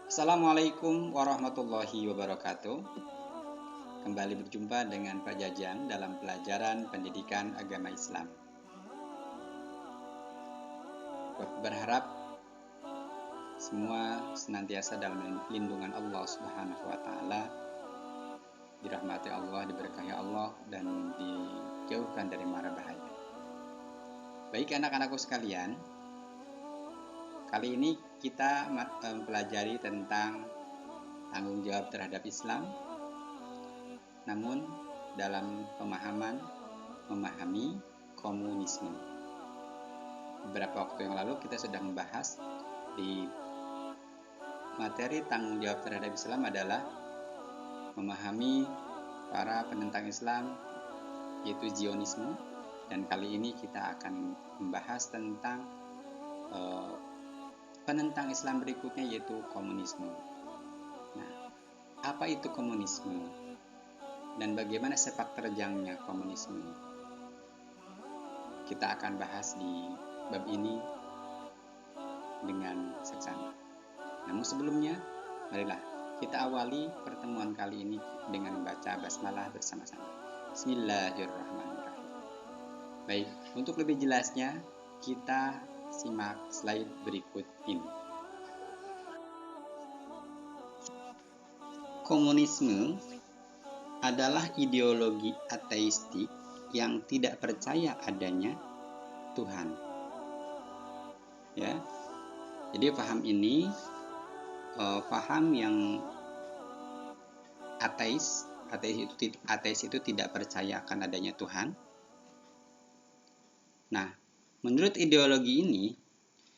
Assalamualaikum warahmatullahi wabarakatuh. Kembali berjumpa dengan Pak Jajang dalam pelajaran pendidikan agama Islam. Berharap semua senantiasa dalam lindungan Allah Subhanahu wa taala, dirahmati Allah, diberkahi Allah, dan dijauhkan dari mara bahaya. Baik anak-anakku sekalian, kali ini kita mempelajari tentang tanggung jawab terhadap Islam, namun dalam memahami komunisme. Beberapa waktu yang lalu kita sudah membahas di materi tanggung jawab terhadap Islam adalah memahami para penentang Islam, yaitu Zionisme, dan kali ini kita akan membahas tentang penentang Islam berikutnya, yaitu komunisme. Nah, apa itu komunisme? Dan bagaimana sepak terjangnya komunisme? Kita akan bahas di bab ini dengan seksama. Namun sebelumnya, marilah kita awali pertemuan kali ini dengan membaca basmalah bersama-sama. Bismillahirrahmanirrahim. Baik, untuk lebih jelasnya kita simak slide berikut ini. Komunisme adalah ideologi ateistik yang tidak percaya adanya Tuhan. Ya. Jadi paham ini paham yang ateis itu tidak percaya akan adanya Tuhan. Nah, menurut ideologi ini,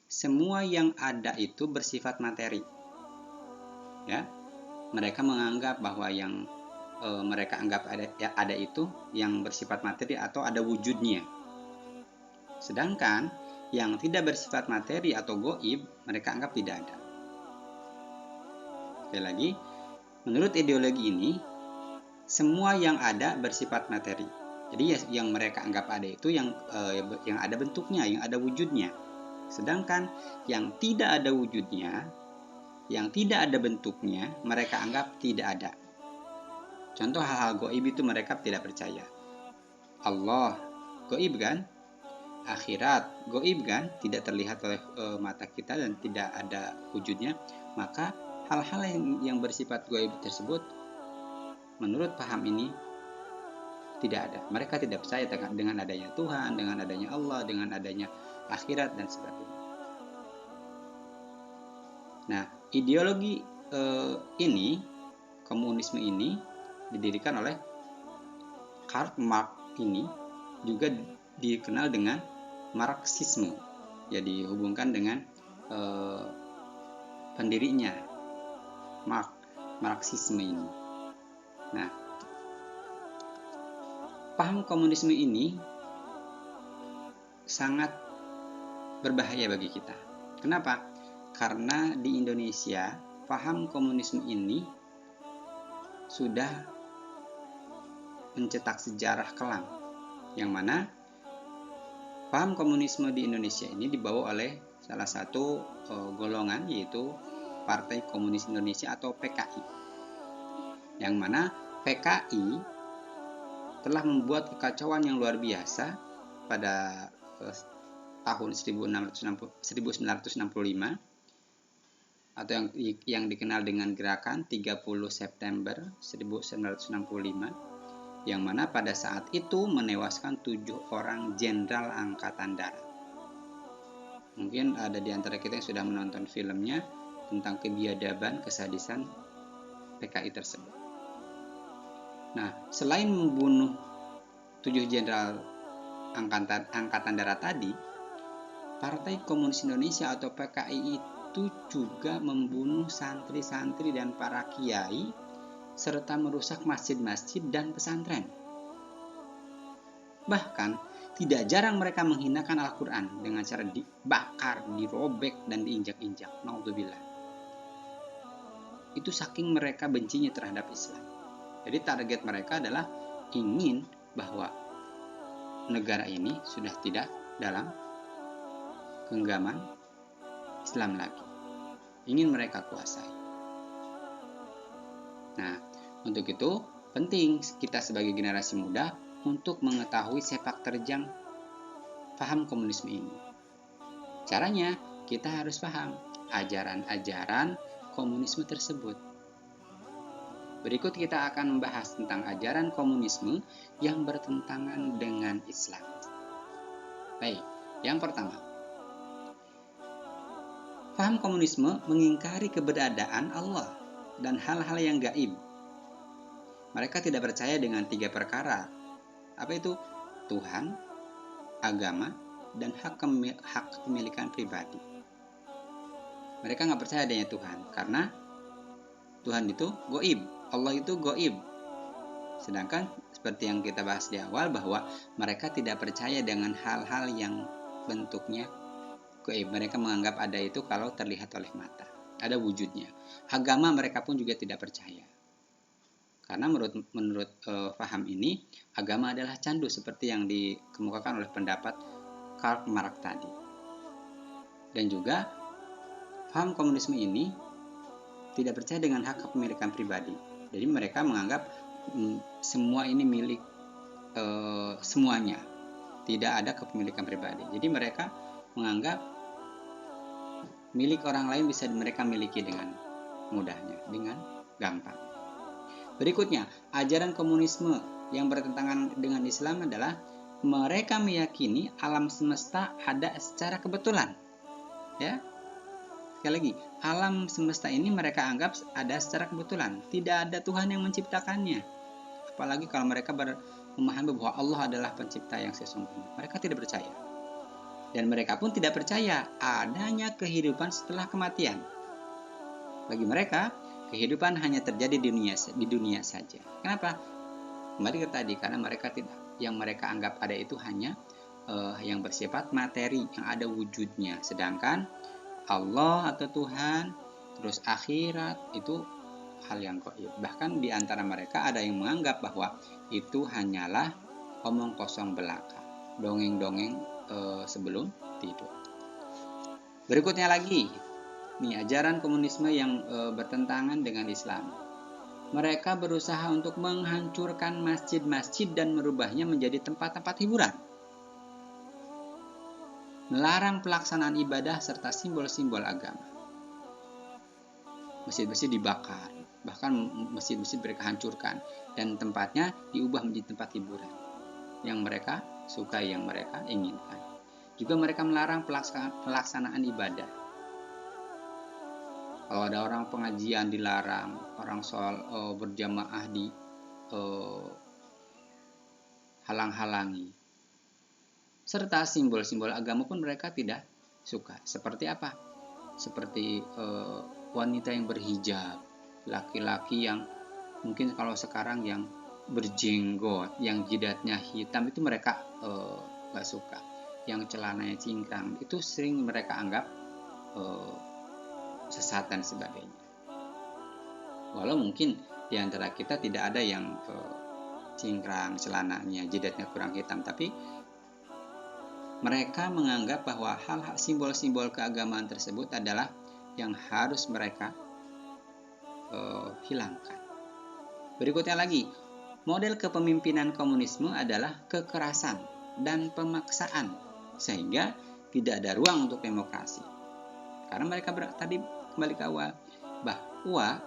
semua yang ada itu bersifat materi. Ya, mereka menganggap bahwa yang mereka anggap ada itu yang bersifat materi atau ada wujudnya. Sedangkan yang tidak bersifat materi atau goib, mereka anggap tidak ada. Sekali lagi, menurut ideologi ini, semua yang ada bersifat materi. Jadi yang mereka anggap ada itu yang ada bentuknya, yang ada wujudnya. Sedangkan yang tidak ada wujudnya, yang tidak ada bentuknya, mereka anggap tidak ada. Contoh hal-hal goib itu mereka tidak percaya. Allah goib kan? Akhirat goib kan? Tidak terlihat oleh mata kita dan tidak ada wujudnya. Maka hal-hal yang bersifat goib tersebut, menurut paham ini, tidak ada. Mereka tidak percaya dengan adanya Tuhan, dengan adanya Allah, dengan adanya akhirat dan sebagainya. Nah, ideologi ini, komunisme ini, didirikan oleh Karl Marx ini, juga dikenal dengan Marxisme. Jadi dihubungkan dengan pendirinya, Marxisme ini. Nah, paham komunisme ini sangat berbahaya bagi kita. Kenapa? Karena di Indonesia, paham komunisme ini sudah mencetak sejarah kelam, yang mana paham komunisme di Indonesia ini dibawa oleh salah satu golongan, yaitu Partai Komunis Indonesia atau PKI, yang mana PKI telah membuat kekacauan yang luar biasa pada tahun 1965 atau yang dikenal dengan gerakan 30 September 1965, yang mana pada saat itu menewaskan 7 orang jenderal angkatan darat. Mungkin ada di antara kita yang sudah menonton filmnya tentang kebiadaban, kesadisan PKI tersebut. Nah, selain membunuh 7 jenderal angkatan darat tadi, Partai Komunis Indonesia atau PKI itu juga membunuh santri-santri dan para kiai, serta merusak masjid-masjid dan pesantren. Bahkan, tidak jarang mereka menghinakan Al-Quran dengan cara dibakar, dirobek, dan diinjak-injak. Naudzubillah. Itu saking mereka bencinya terhadap Islam. Jadi target mereka adalah ingin bahwa negara ini sudah tidak dalam genggaman Islam lagi. Ingin mereka kuasai. Nah, untuk itu penting kita sebagai generasi muda untuk mengetahui sepak terjang paham komunisme ini. Caranya, kita harus paham ajaran-ajaran komunisme tersebut. Berikut kita akan membahas tentang ajaran komunisme yang bertentangan dengan Islam. Baik, yang pertama, paham komunisme mengingkari keberadaan Allah dan hal-hal yang gaib. Mereka tidak percaya dengan 3 perkara. Apa itu? Tuhan, agama, dan hak kepemilikan pribadi. Mereka nggak percaya adanya Tuhan, karena Tuhan itu goib, Allah itu goib. Sedangkan seperti yang kita bahas di awal bahwa mereka tidak percaya dengan hal-hal yang bentuknya goib. Mereka menganggap ada itu kalau terlihat oleh mata, ada wujudnya. Agama mereka pun juga tidak percaya. Karena menurut paham ini, agama adalah candu seperti yang dikemukakan oleh pendapat Karl Marx tadi. Dan juga paham komunisme ini tidak percaya dengan hak kepemilikan pribadi. Jadi mereka menganggap semua ini milik semuanya, tidak ada kepemilikan pribadi. Jadi mereka menganggap milik orang lain bisa mereka miliki dengan mudahnya, dengan gampang. Berikutnya, ajaran komunisme yang bertentangan dengan Islam adalah mereka meyakini alam semesta ada secara kebetulan. Ya, sekali lagi, alam semesta ini mereka anggap ada secara kebetulan, tidak ada Tuhan yang menciptakannya. Apalagi kalau mereka memahami bahwa Allah adalah pencipta yang sesungguhnya. Mereka tidak percaya. Dan mereka pun tidak percaya adanya kehidupan setelah kematian. Bagi mereka, kehidupan hanya terjadi di dunia saja. Kenapa? Kembali ke tadi, karena mereka tidak, yang mereka anggap ada itu hanya yang bersifat materi, yang ada wujudnya. Sedangkan Allah atau Tuhan, terus akhirat itu hal yang gaib. Bahkan di antara mereka ada yang menganggap bahwa itu hanyalah omong kosong belaka, dongeng-dongeng sebelum tidur. Berikutnya lagi, nih ajaran komunisme yang bertentangan dengan Islam. Mereka berusaha untuk menghancurkan masjid-masjid dan merubahnya menjadi tempat-tempat hiburan. Melarang pelaksanaan ibadah serta simbol-simbol agama. Masjid-masjid dibakar, bahkan masjid-masjid mereka hancurkan, dan tempatnya diubah menjadi tempat hiburan yang mereka sukai, yang mereka inginkan. Juga mereka melarang pelaksanaan ibadah. Kalau ada orang pengajian dilarang, orang sholat berjamaah di halang-halangi. Serta simbol-simbol agama pun mereka tidak suka. Seperti apa? Seperti wanita yang berhijab, laki-laki yang mungkin kalau sekarang yang berjenggot, yang jidatnya hitam, itu mereka gak suka. Yang celananya cingkrang, itu sering mereka anggap sesat dan sebagainya. Walau mungkin di antara kita tidak ada yang cingkrang, celananya, jidatnya kurang hitam, tapi mereka menganggap bahwa hal-hal simbol-simbol keagamaan tersebut adalah yang harus mereka hilangkan. Berikutnya lagi, model kepemimpinan komunisme adalah kekerasan dan pemaksaan, sehingga tidak ada ruang untuk demokrasi. Karena mereka tadi kembali ke awal, bahwa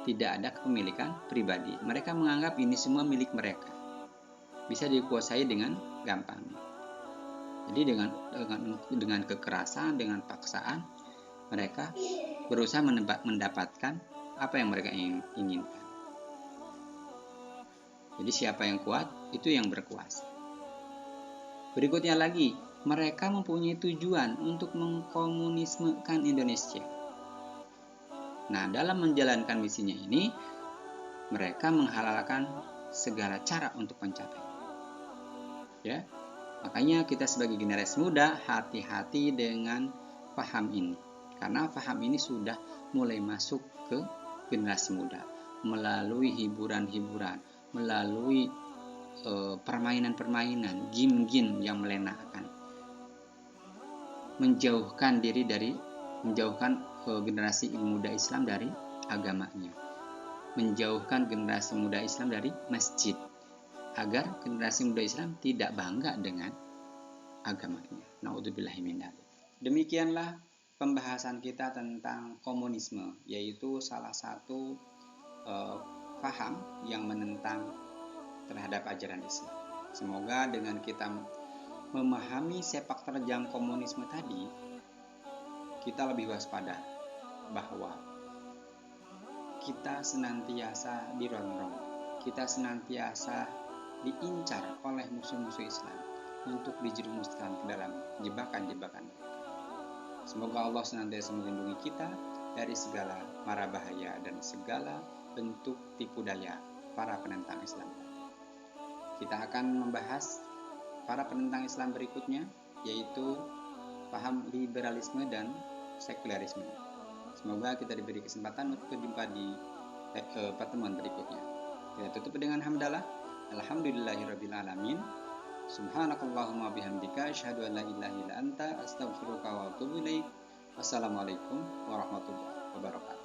tidak ada kepemilikan pribadi. Mereka menganggap ini semua milik mereka, bisa dikuasai dengan gampang. Jadi dengan kekerasan, dengan paksaan, mereka berusaha mendapatkan apa yang mereka inginkan. Jadi siapa yang kuat, itu yang berkuasa. Berikutnya lagi, mereka mempunyai tujuan untuk mengkomunismekan Indonesia. Nah, dalam menjalankan misinya ini, mereka menghalalkan segala cara untuk mencapai. Ya, makanya kita sebagai generasi muda hati-hati dengan paham ini, karena paham ini sudah mulai masuk ke generasi muda melalui hiburan-hiburan, melalui permainan-permainan, game-game yang melenakan, menjauhkan generasi muda Islam dari agamanya. menjauhkan generasi muda Islam dari masjid, agar generasi muda Islam tidak bangga dengan agamanya. Naudzubillahi min dzalik. Demikianlah pembahasan kita tentang komunisme, yaitu salah satu paham yang menentang terhadap ajaran Islam. Semoga dengan kita memahami sepak terjang komunisme tadi, kita lebih waspada bahwa kita senantiasa dirongrong, kita senantiasa diincar oleh musuh-musuh Islam untuk dijerumuskan ke dalam jebakan-jebakan mereka. Semoga Allah senantiasa melindungi kita dari segala mara bahaya dan segala bentuk tipu daya para penentang Islam. Kita akan membahas para penentang Islam berikutnya, yaitu paham liberalisme dan sekularisme. Semoga kita diberi kesempatan untuk berjumpa di pertemuan berikutnya. Kita tutup dengan hamdalah. Alhamdulillahirrabbilalamin. Subhanakallahumma bihamdika asyhadu an la ilaha illa anta astaghfiruka wa atubu ilaik. Wassalamualaikum warahmatullahi wabarakatuh.